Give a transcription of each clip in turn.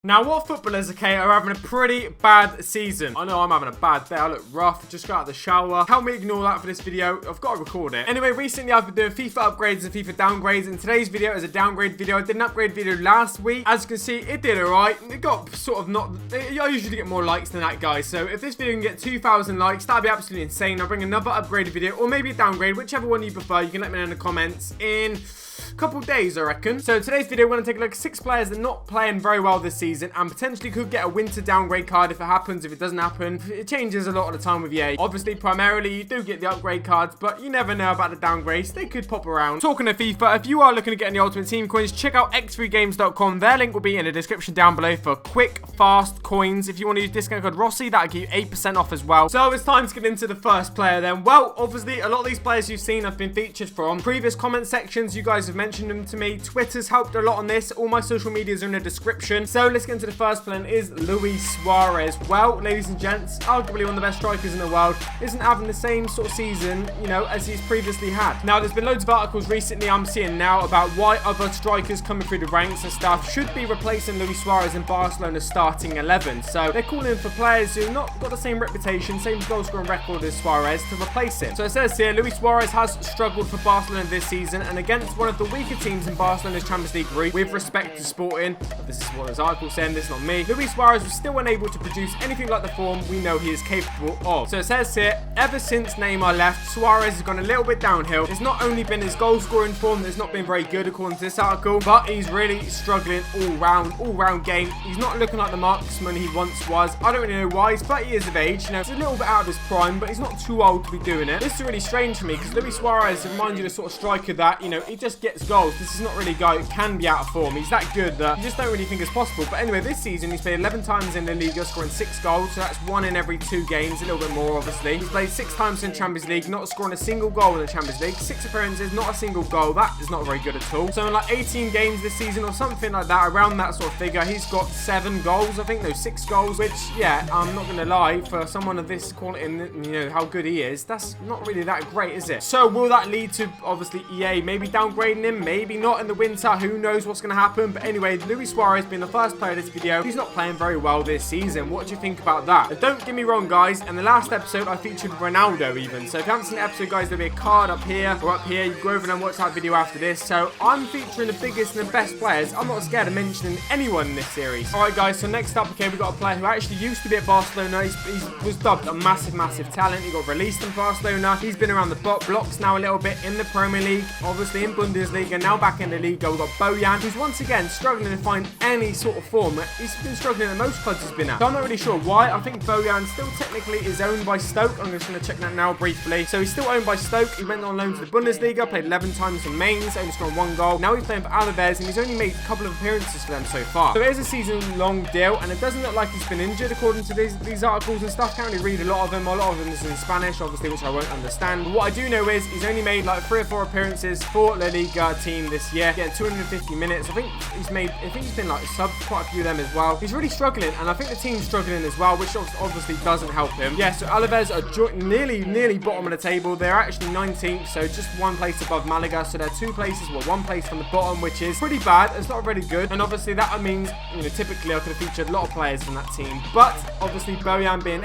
Now, what footballers, okay, are having a pretty bad season? I know I'm having a bad day. I look rough. Just got out of the shower. Help me ignore that for this video. I've got to record it. Anyway, recently I've been doing FIFA upgrades and FIFA downgrades, and today's video is a downgrade video. I did an upgrade video last week. As you can see, it did alright. It got sort of not... I usually get more likes than that, guys. So if this video can get 2,000 likes, that'd be absolutely insane. I'll bring another upgraded video, or maybe a downgrade, whichever one you prefer. You can let me know in the comments in couple days, I reckon. So today's video, we're going to take a look at 6 players that are not playing very well this season and potentially could get a winter downgrade card if it happens. If it doesn't happen, it changes a lot of the time with EA. Obviously, primarily, you do get the upgrade cards, but you never know about the downgrades. They could pop around. Talking of FIFA, if you are looking to get any Ultimate Team coins, check out x3games.com. Their link will be in the description down below for quick, fast coins. If you want to use discount code Rossihd, that'll give you 8% off as well. So it's time to get into the first player then. Well, obviously, a lot of these players you've seen have been featured from previous comment sections. You guys have mentioned them to me. Twitter's helped a lot on this. All my social medias are in the description. So let's get into the first player, is Luis Suarez. Well, ladies and gents, arguably one of the best strikers in the world, isn't having the same sort of season, you know, as he's previously had. Now, there's been loads of articles recently I'm seeing now about why other strikers coming through the ranks and stuff should be replacing Luis Suarez in Barcelona's starting 11. So they're calling for players who've not got the same reputation, same goal scoring record as Suarez to replace him. So it says here, Luis Suarez has struggled for Barcelona this season and against one of the weaker teams in Barcelona's Champions League group, with respect to Sporting. This is what this article saying, this is not me. Luis Suarez was still unable to produce anything like the form we know he is capable of. So it says here, ever since Neymar left, Suarez has gone a little bit downhill. It's not only been his goal scoring form that's not been very good according to this article, but he's really struggling all round game. He's not looking like the marksman he once was. I don't really know why. He's 30 years of age, you know, he's a little bit out of his prime, but he's not too old to be doing it. This is really strange for me because Luis Suarez reminds you of the sort of striker that, you know, he just gets goals. This is not really a guy who can be out of form. He's that good that you just don't really think it's possible. But anyway, this season he's played 11 times in the Liga, scoring 6 goals. So that's 1 in every 2 games, a little bit more obviously. He's played 6 times in Champions League, not scoring a single goal in the Champions League. 6 appearances, not a single goal. That is not very good at all. So in like 18 games this season or something like that, around that sort of figure, he's got 7 goals. I think, no, 6 goals, which, yeah, I'm not going to lie, for someone of this quality and, you know, how good he is, that's not really that great, is it? So will that lead to, obviously, EA maybe downgrading him? Maybe not in the winter. Who knows what's going to happen? But anyway, Luis Suarez being the first player of this video, he's not playing very well this season. What do you think about that? And don't get me wrong, guys, in the last episode, I featured Ronaldo even. So if you haven't seen the episode, guys, there'll be a card up here or up here. You go over and watch that video after this. So I'm featuring the biggest and the best players. I'm not scared of mentioning anyone in this series. All right, guys, so next up, okay, we've got a player who actually used to be at Barcelona. He was dubbed a massive talent. He got released in Barcelona. He's been around the blocks now a little bit in the Premier League, obviously in Bundesliga, now back in the Liga. We've got Bojan, who's once again struggling to find any sort of form. He's been struggling at most clubs he's been at. So I'm not really sure why. I think Bojan still technically is owned by Stoke. I'm just going to check that now briefly. So he's still owned by Stoke. He went on loan to the Bundesliga, played 11 times in Mainz, only scored 1 goal. Now he's playing for Alaves and he's only made a couple of appearances for them so far. So it is a season-long deal and it doesn't look like he's been injured according to these articles and stuff. Can't really read a lot of them. A lot of them is in Spanish, obviously, which I won't understand. But what I do know is he's only made like 3 or 4 appearances for La Liga team this year, getting 250 minutes. I think he's been like subbed quite a few of them as well. He's really struggling, and I think the team's struggling as well, which obviously doesn't help him. Yeah, so Alaves are nearly bottom of the table. They're actually 19th, so just 1 place above Malaga. So they're 2 places, well, 1 place from the bottom, which is pretty bad. It's not really good, and obviously that means, you know, typically I could have featured a lot of players from that team, but obviously Bojan being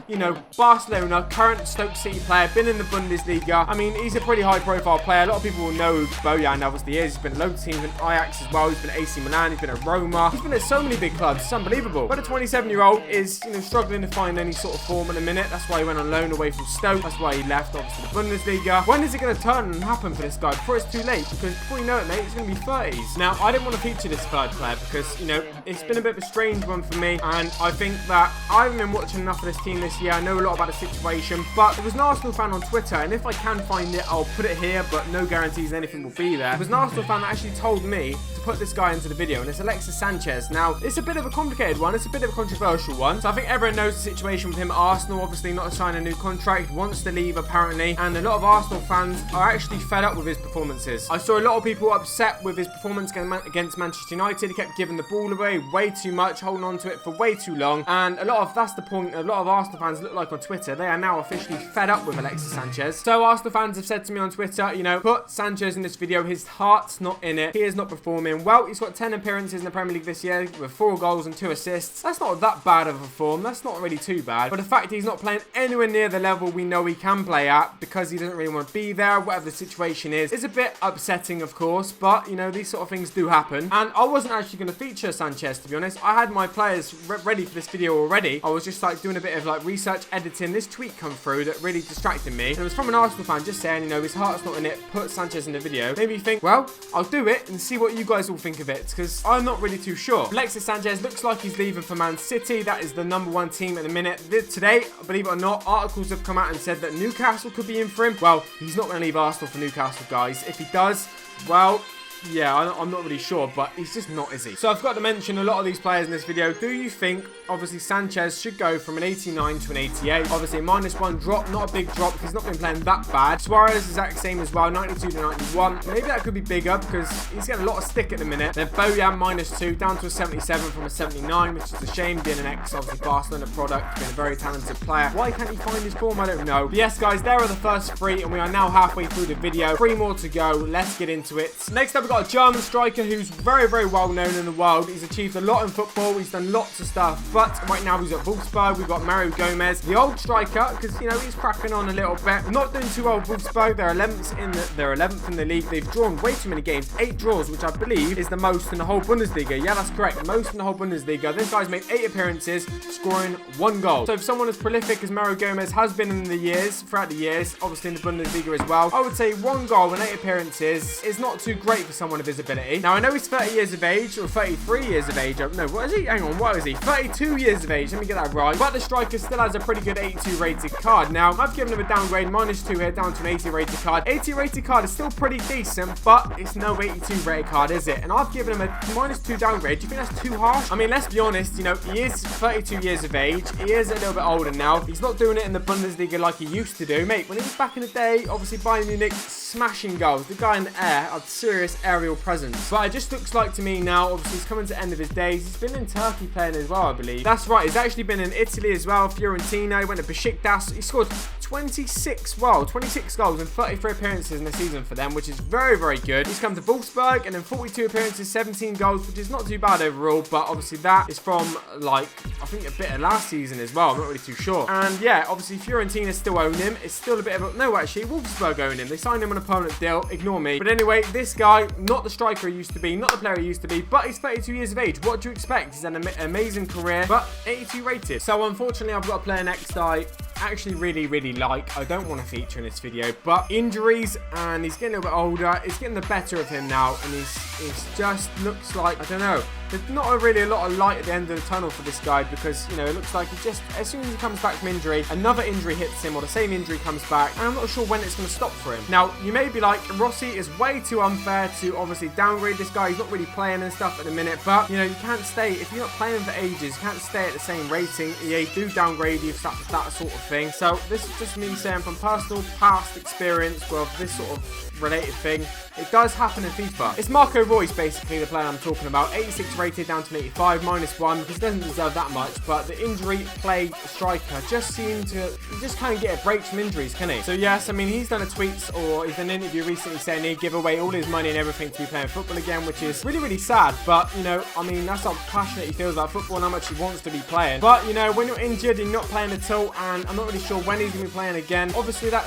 you know, Barcelona, current Stoke City player, been in the Bundesliga. I mean, he's a pretty high-profile player. A lot of people will know who Bojan obviously is. He's been loads of teams in Ajax as well. He's been at AC Milan. He's been at Roma. He's been at so many big clubs. It's unbelievable. But a 27-year-old is, you know, struggling to find any sort of form in a minute. That's why he went on loan away from Stoke. That's why he left, obviously, the Bundesliga. When is it going to turn and happen for this guy? Before it's too late, because before you know it, mate, it's going to be 30s. Now, I didn't want to feature this third player because, you know, it's been a bit of a strange one for me, and I think that I haven't been watching enough of this team this year. I know a lot about the situation, but there was an Arsenal fan on Twitter, and if I can find it, I'll put it here, but no guarantees anything will be there. There was an Arsenal fan that actually told me to put this guy into the video, and it's Alexis Sanchez. Now, it's a bit of a complicated one. It's a bit of a controversial one. So I think everyone knows the situation with him at Arsenal. Obviously, not signing a new contract, wants to leave apparently, and a lot of Arsenal fans are actually fed up with his performances. I saw a lot of people upset with his performance against Manchester United. He kept giving the ball away way too much, holding on to it for way too long, and that's the point. A lot of Arsenal fans look like on Twitter, they are now officially fed up with Alexis Sanchez. So Arsenal fans have said to me on Twitter, you know, put Sanchez in this video video. His heart's not in it. He is not performing well. He's got 10 appearances in the Premier League this year with 4 goals and 2 assists. That's not that bad of a form. That's not really too bad. But the fact he's not playing anywhere near the level we know he can play at because he doesn't really want to be there, whatever the situation is a bit upsetting, of course. But, you know, these sort of things do happen. And I wasn't actually going to feature Sanchez, to be honest. I had my players ready for this video already. I was just like doing a bit of like research editing. This tweet come through that really distracted me. And it was from an Arsenal fan just saying, you know, his heart's not in it. Put Sanchez in the video. Maybe you think, well, I'll do it and see what you guys all think of it, because I'm not really too sure. Alexis Sanchez looks like he's leaving for Man City. That is the #1 team at the minute. Today, believe it or not, articles have come out and said that Newcastle could be in for him. Well, he's not going to leave Arsenal for Newcastle, guys. If he does, well, yeah, I'm not really sure, but he's just not, is he? So I've got to mention a lot of these players in this video. Do you think, obviously, Sanchez should go from an 89 to an 88? Obviously, a -1 drop, not a big drop. He's not been playing that bad. Suarez is exact same as well, 92 to 91. Maybe that could be bigger because he's getting a lot of stick at the minute. Then Bojan -2, down to a 77 from a 79, which is a shame, being an ex, obviously, Barcelona product, being a very talented player. Why can't he find his form? I don't know. But yes, guys, there are the first 3, and we are now halfway through the video. 3 more to go. Let's get into it. Next up, we've got a German striker who's very, very well known in the world. He's achieved a lot in football. He's done lots of stuff, but right now he's at Wolfsburg. We've got Mario Gomez, the old striker, because, you know, he's cracking on a little bit. Not doing too well with Wolfsburg. They're 11th in the league. They've drawn way too many games. 8 draws, which I believe is the most in the whole Bundesliga. Yeah, that's correct. Most in the whole Bundesliga. This guy's made 8 appearances, scoring 1 goal. So if someone as prolific as Mario Gomez has been in the years, throughout the years, obviously in the Bundesliga as well, I would say 1 goal and 8 appearances is not too great for someone of his ability. Now, I know he's 30 years of age, or 33 years of age. No, what is he? Hang on, what is he? 32 years of age. Let me get that right. But the striker still has a pretty good 82 rated card. Now, I've given him a downgrade, -2 here, down to an 80 rated card. 80 rated card is still pretty decent, but it's no 82 rated card, is it? And I've given him a -2 downgrade. Do you think that's too harsh? I mean, let's be honest, you know, he is 32 years of age. He is a little bit older now. He's not doing it in the Bundesliga like he used to do. Mate, when he was back in the day, obviously Bayern Munich, smashing goals. The guy in the air had serious aerial presence. But it just looks like to me now, obviously he's coming to the end of his days. He's been in Turkey playing as well, I believe. That's right, he's actually been in Italy as well, Fiorentina. He went to Besiktas. He scored 26 goals and 33 appearances in the season for them, which is very, very good. He's come to Wolfsburg and then 42 appearances, 17 goals, which is not too bad overall, but obviously that is from, like, I think a bit of last season as well. I'm not really too sure. And yeah, obviously Fiorentina still own him. It's still a bit of a... No, actually, Wolfsburg own him. They signed him on a permanent deal. Ignore me. But anyway, this guy, not the striker he used to be, not the player he used to be, but he's 32 years of age. What do you expect? He's had an amazing career, but 82 rated. So unfortunately, I've got a player next I actually really, really like. I don't want to feature in this video, but injuries, and he's getting a little bit older. It's getting the better of him now, and he's just looks like, I don't know, there's not really a lot of light at the end of the tunnel for this guy, because, you know, it looks like he just, as soon as he comes back from injury, another injury hits him, or the same injury comes back, and I'm not sure when it's going to stop for him. Now, you may be like, Rossihd is way too unfair to obviously downgrade this guy. He's not really playing and stuff at the minute, but, you know, you can't stay, if you're not playing for ages, you can't stay at the same rating. EA do downgrade you, that sort of thing. So this is just me saying from personal past experience with this sort of related thing, it does happen in FIFA. It's Marco Royce, basically, the player I'm talking about. 86 rated, down to an 85, -1, because he doesn't deserve that much, but the injury-plagued striker just seemed to, he just can't get a break from injuries, can he? So yes, I mean, he's done a tweet, or he's done an interview recently saying he'd give away all his money and everything to be playing football again, which is really, really sad. But, you know, I mean, that's how passionate he feels about football and how much he wants to be playing. But, you know, when you're injured and you're not playing at all, and I'm not really sure when he's going to be playing again, obviously that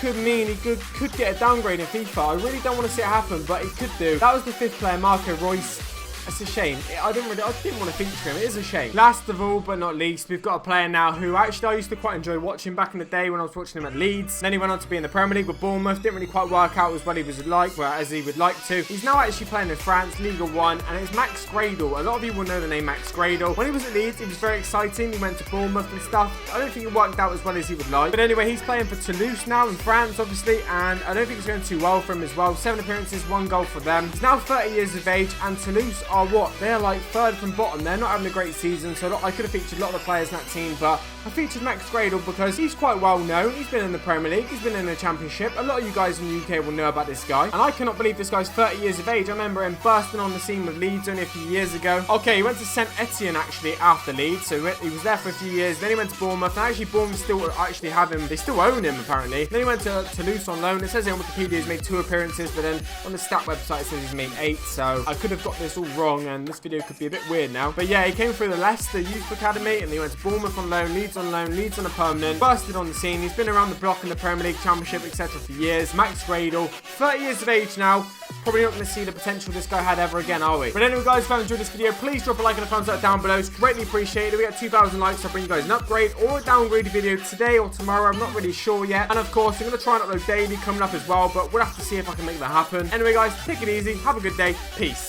could mean he could get a downgrade in FIFA. I really don't want to see it happen, but he could do. That was the 5th player, Marco Royce. It's a shame. I didn't want to feature him. It is a shame. Last of all, but not least, we've got a player now who actually I used to quite enjoy watching back in the day when I was watching him at Leeds. Then he went on to be in the Premier League with Bournemouth. Didn't really quite work out as well as he would like to. He's now actually playing in France, Liga 1, and it's Max Cradle. A lot of you will know the name Max Cradle. When he was at Leeds, he was very exciting. He went to Bournemouth and stuff. I don't think it worked out as well as he would like. But anyway, he's playing for Toulouse now in France, obviously, and I don't think it's going too well for him as well. 7 appearances, 1 goal for them. He's now 30 years of age, and Toulouse are what? They're like third from bottom. They're not having a great season, so I could have featured a lot of the players in that team, but I featured Max Cradle because he's quite well known. He's been in the Premier League. He's been in the Championship. A lot of you guys in the UK will know about this guy, and I cannot believe this guy's 30 years of age. I remember him bursting on the scene with Leeds only a few years ago. Okay, he went to St Etienne actually after Leeds, so he was there for a few years. Then he went to Bournemouth, and actually Bournemouth still actually have him. They still own him apparently. Then he went to Toulouse on loan. It says here on Wikipedia he's made 2 appearances, but then on the stat website it says he's made 8, so I could have got this all wrong, and this video could be a bit weird now. But yeah, he came through the Leicester Youth Academy, and he went to Bournemouth on loan, Leeds on a permanent, bursted on the scene. He's been around the block in the Premier League, Championship, etc. for years. Max Cradle, 30 years of age now. Probably not going to see the potential this guy had ever again, are we? But anyway, guys, if you enjoyed this video, please drop a like and a thumbs up down below. It's greatly appreciated. We got 2,000 likes, so I'll bring you guys an upgrade or a downgrade video today or tomorrow. I'm not really sure yet. And of course, I'm going to try and upload daily coming up as well, but we'll have to see if I can make that happen. Anyway, guys, take it easy. Have a good day. Peace.